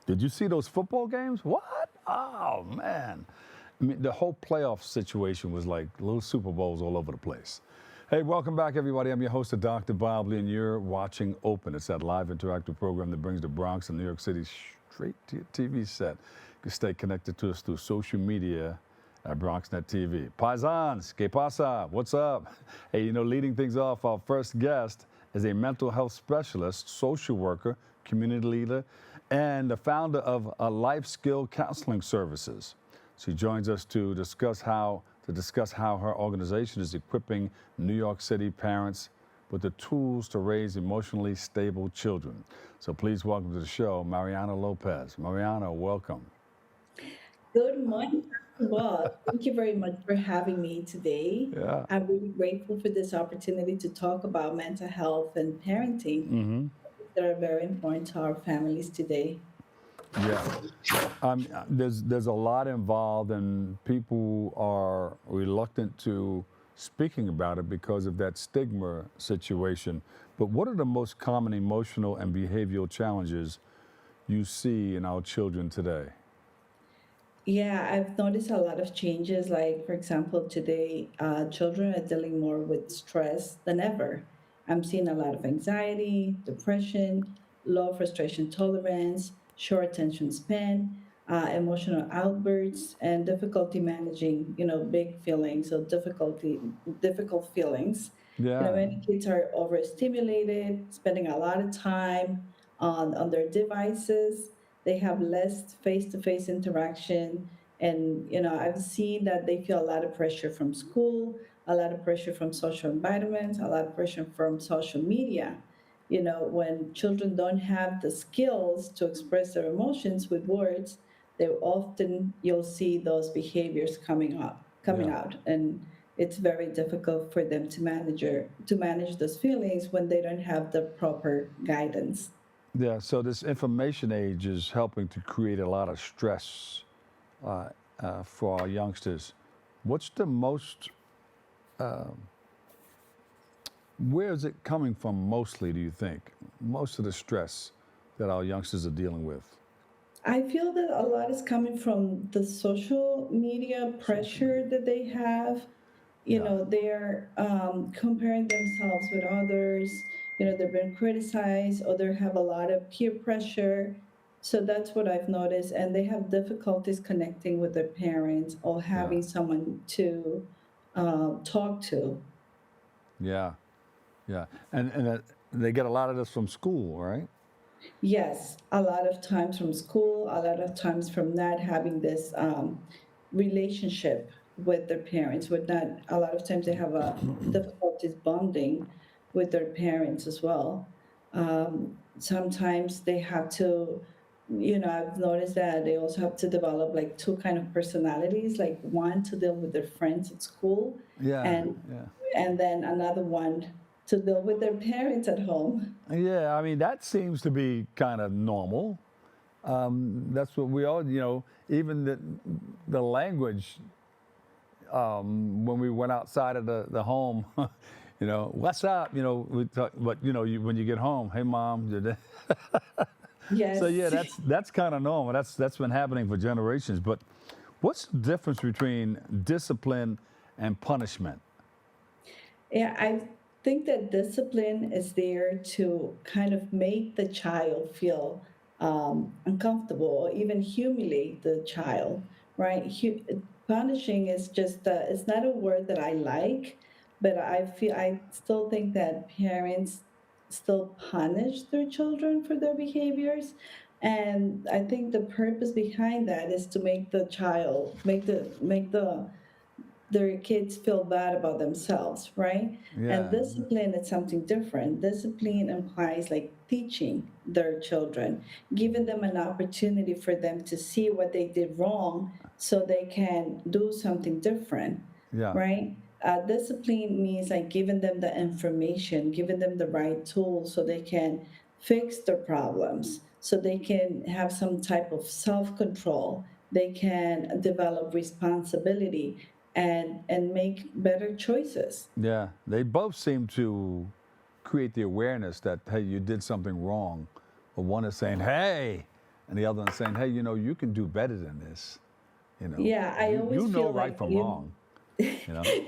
Did you see those football games? What? Oh, man. I mean, the whole playoff situation was like little Super Bowls all over the place. Hey, welcome back, everybody. I'm your host, Dr. Bob Lee, and you're watching Open. It's that live interactive program that brings the Bronx and New York City straight to your TV set. You can stay connected to us through social media at BronxNet TV. Paisans, ¿qué pasa? What's up? Hey, you know, leading things off, our first guest is a mental health specialist, social worker, community leader, and the founder of Lifeskills Counseling Services. She joins us to discuss how her organization is equipping New York City parents with the tools to raise emotionally stable children. So please welcome to the show, Mariana Lopez. Mariana, welcome. Good morning, Dr. Bob. Thank you very much for having me today. Yeah. I'm really grateful for this opportunity to talk about mental health and parenting Mm-hmm. that are very important to our families today. Yeah. There's a lot involved, and people are reluctant to speaking about it because of that stigma situation. But what are the most common emotional and behavioral challenges you see in our children today? Yeah, I've noticed a lot of changes. Like, for example, today, children are dealing more with stress than ever. I'm seeing a lot of anxiety, depression, low frustration tolerance, short attention span, emotional outbursts, and difficulty managing, big feelings or difficult feelings. Yeah. Many kids are overstimulated, spending a lot of time on their devices. They have less face-to-face interaction, and I've seen that they feel a lot of pressure from school, a lot of pressure from social environments, a lot of pressure from social media. When children don't have the skills to express their emotions with words, you'll see those behaviors coming Yeah. out, and it's very difficult for them to manage those feelings when they don't have the proper guidance. Yeah. So this information age is helping to create a lot of stress uh, for our youngsters. What's the most Where is it coming from mostly, do you think? Most of the stress that our youngsters are dealing with? I feel that a lot is coming from the social media Social pressure media. that they have. Yeah. They're comparing themselves with others. They've been criticized, or they have a lot of peer pressure. So that's what I've noticed. And they have difficulties connecting with their parents or Yeah. having someone to talk to. Yeah. Yeah. And they get a lot of this from school, right? Yes, a lot of times from school, a lot of times from not having this relationship with their parents. With not A lot of times they have a difficulties bonding with their parents as well. Sometimes they have to, I've noticed that they also have to develop like two kind of personalities, like one to deal with their friends at school, Yeah. and Yeah. and then another one to deal with their parents at home. Yeah. I mean, that seems to be kind of normal. That's what we all, even the language when we went outside of the home, what's up? We talk, but when you get home, hey mom, so yeah, Yes. that's kind of normal. That's been happening for generations. But what's the difference between discipline and punishment? Yeah, I think that discipline is there to kind of make the child feel uncomfortable or even humiliate the child, right? Punishing is just, it's not a word that I like, but I still think that parents still punish their children for their behaviors. And I think the purpose behind that is to make the child, make their kids feel bad about themselves, right? And Yeah, discipline is something different. Discipline implies like teaching their children, giving them an opportunity for them to see what they did wrong so they can do something different, yeah, right? Discipline means like giving them the information, giving them the right tools so they can fix their problems, so they can have some type of self control, they can develop responsibility and make better choices. yeah. They both seem to create the awareness that hey, you did something wrong, but one is saying, hey, and the other one saying, hey, you can do better than this. Yeah, I always You know feel right like from wrong.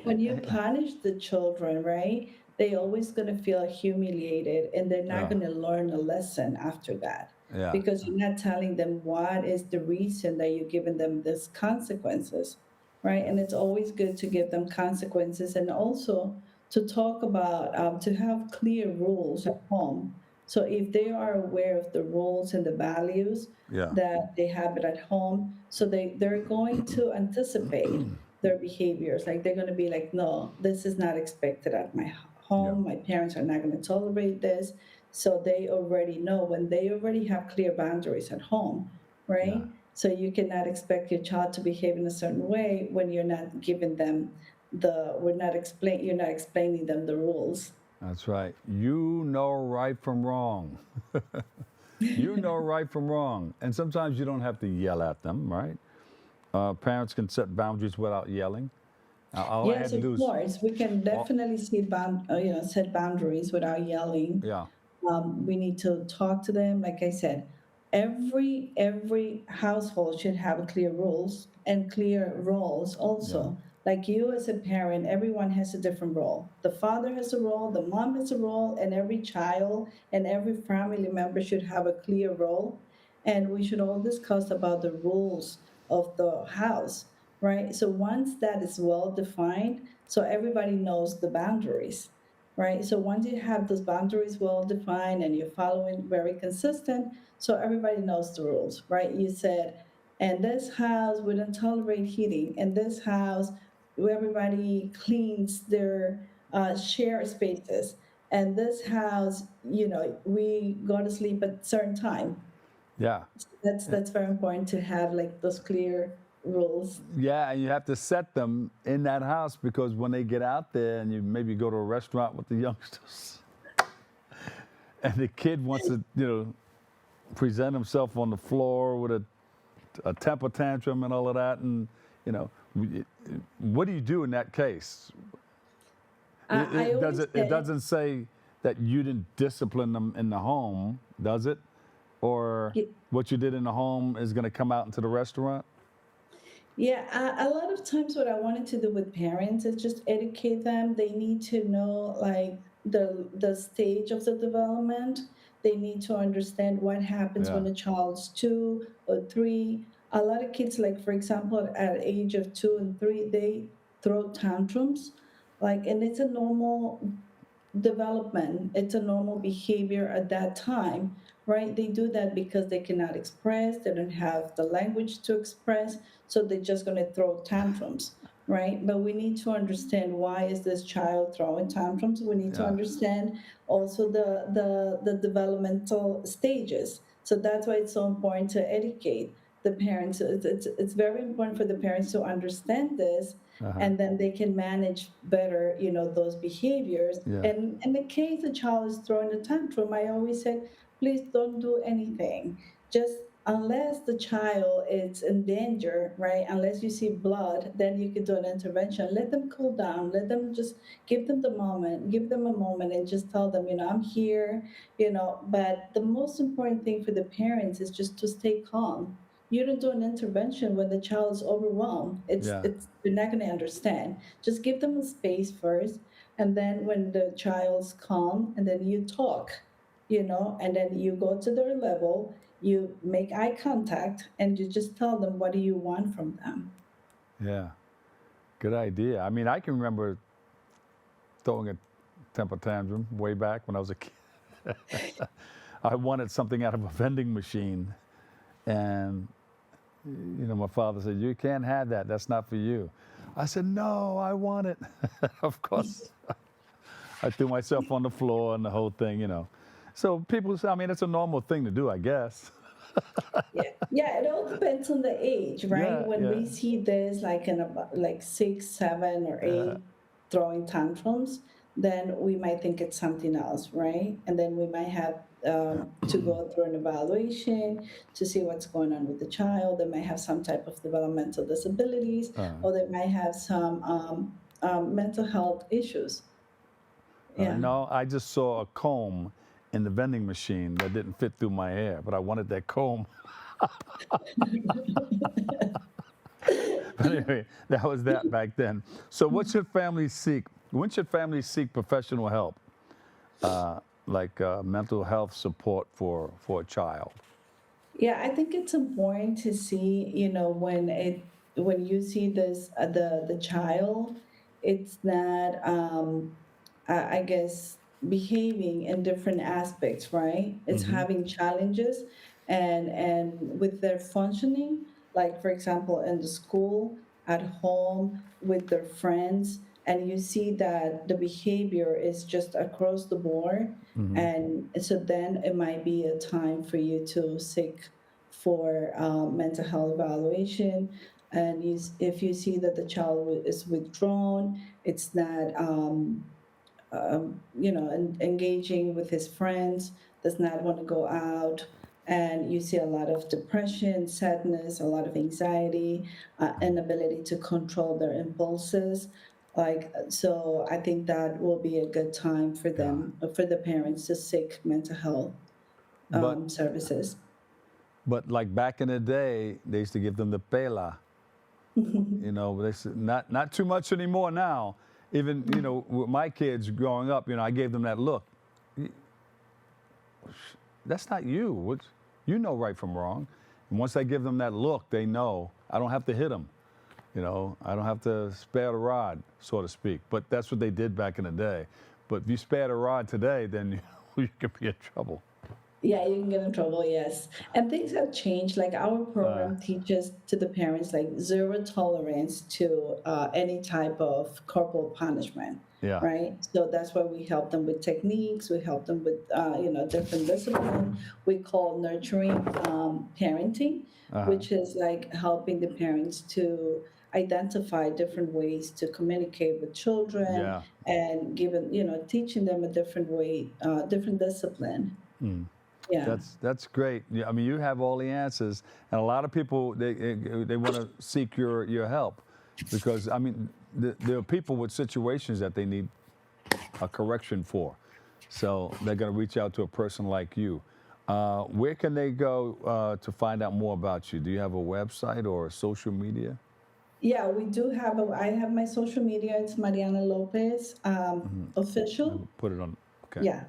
when you punish the children, right? They always going to feel humiliated and they're not Yeah, going to learn a lesson after that yeah, because you're not telling them what is the reason that you're giving them these consequences, right? And it's always good to give them consequences and also to talk about, to have clear rules at home. So if they are aware of the rules and the values yeah, that they have it at home, so they're going to anticipate their behaviors. Like they're going to be like, no, this is not expected at my yeah, home. My parents are not going to tolerate this. So they already know when they already have clear boundaries at home, yeah. right? So you cannot expect your child to behave in a certain way when you're not giving them you're not explaining them the rules. That's right. You know right from wrong. You know right from wrong. And sometimes you don't have to yell at them, right? Parents can set boundaries without yelling. All I had Yes, to of do is, course. We can all, definitely set boundaries without yelling. yeah, We need to talk to them. Like I said, every household should have clear rules and clear roles yeah, also. Like you as a parent, everyone has a different role. The father has a role, the mom has a role, and every child and every family member should have a clear role. And we should all discuss about the rules of the house, right? So once that is well defined, so everybody knows the boundaries, right? So once you have those boundaries well defined and you're following very consistent, so everybody knows the rules, right? You said, in this house, we don't tolerate heating. In this house, everybody cleans their share spaces. And this house, we go to sleep at certain time. yeah. That's very important to have like those clear rules. Yeah, and you have to set them in that house because when they get out there and you maybe go to a restaurant with the youngsters and the kid wants to, present himself on the floor with a temper tantrum and all of that, and you know, what do you do in that case? I always It say, doesn't say that you didn't discipline them in the home, does it? Or what you did in the home is going to come out into the restaurant? yeah, a lot of times what I wanted to do with parents is just educate them. They need to know like the stage of the development. They need to understand what happens Yeah, when a child's 2 or 3. A lot of kids, like for example, at age of 2 and 3, they throw tantrums, like, and it's a normal development. It's a normal behavior at that time, right? They do that because they cannot express, they don't have the language to express, so they're just going to throw tantrums, right? But we need to understand why is this child throwing tantrums. We need to yeah, understand also the developmental stages. So that's why it's so important to educate the parents. It's very important for the parents to understand this, uh-huh. and then they can manage better, those behaviors. Yeah, And in the case a child is throwing a tantrum, I always say, please don't do anything. Just unless the child is in danger, right? Unless you see blood, then you can do an intervention. Let them cool down. Let them just give them a moment and just tell them, I'm here, But the most important thing for the parents is just to stay calm. You don't do an intervention when the child is overwhelmed. yeah, It's they're not going to understand. Just give them a space first, and then when the child's calm, and then you talk, and then you go to their level, you make eye contact, and you just tell them what do you want from them. yeah. Good idea. I mean, I can remember throwing a temper tantrum way back when I was a kid. I wanted something out of a vending machine, and my father said, "You can't have that. That's not for you." I said, "No, I want it." Of course, I threw myself on the floor and the whole thing. So people say, I mean, it's a normal thing to do, I guess. Yeah, yeah, it all depends on the age, right? Yeah, When yeah, we see this like in about like 6, 7, or 8 throwing tantrums, then we might think it's something else, right? And then we might have to go through an evaluation to see what's going on with the child. They might have some type of developmental disabilities, uh, or they might have some mental health issues. Yeah. no, I just saw a comb in the vending machine that didn't fit through my hair, but I wanted that comb. But anyway, that was that back then. So what should families seek? When should families seek professional help, like mental health support for a child? Yeah, I think it's important to see, when you see this the child, it's not I guess behaving in different aspects, right? It's Hmm. having challenges and with their functioning, like for example in the school, at home, with their friends, and you see that the behavior is just across the board, Hmm. and so then it might be a time for you to seek for mental health evaluation. And if you see that the child is withdrawn, it's not engaging with his friends, does not want to go out, and you see a lot of depression, sadness, a lot of anxiety, inability to control their impulses. Like, so I think that will be a good time for Yeah. them, for the parents to seek mental health But services. like back in the day, they used to give them the pela. You know, they said not too much anymore now. Even with my kids growing up, I gave them that look. That's not you. You know right from wrong. And once I give them that look, they know I don't have to hit them. I don't have to spare the rod, so to speak. But that's what they did back in the day. But if you spare the rod today, then you could be in trouble. Yeah, you can get in trouble, yes. And things have changed. Like our Uh, program teaches to the parents like zero tolerance to any type of corporal punishment, yeah. right? So that's why we help them with techniques. We help them with different discipline. We call nurturing parenting, Uh-huh. which is like helping the parents to identify different ways to communicate with children Yeah. and given teaching them a different way, different discipline. Mm. Yeah. That's great. Yeah, I mean, you have all the answers, and a lot of people they want to seek your help, because I mean, there are people with situations that they need a correction for, so they're going to reach out to a person like you. Where can they go to find out more about you? Do you have a website or social media? Yeah, we do have I have my social media. It's Mariana Lopez official. I'll put it on. Okay. Yeah,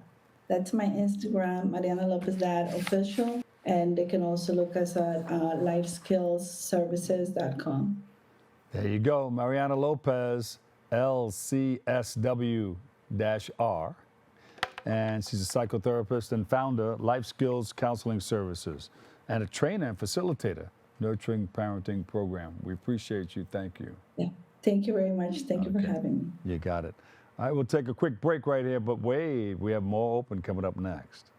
that's my Instagram, Mariana Lopez that official. And they can also look us at lifeskillsservices.com. There you go, Mariana Lopez, LCSW-R. And she's a psychotherapist and founder, Life Skills Counseling Services, and a trainer and facilitator, Nurturing Parenting Program. We appreciate you. Thank you. Yeah. Thank you very much. Thank you for Okay. having me. You got it. All right, we'll take a quick break right here, but wait, we have more open coming up next.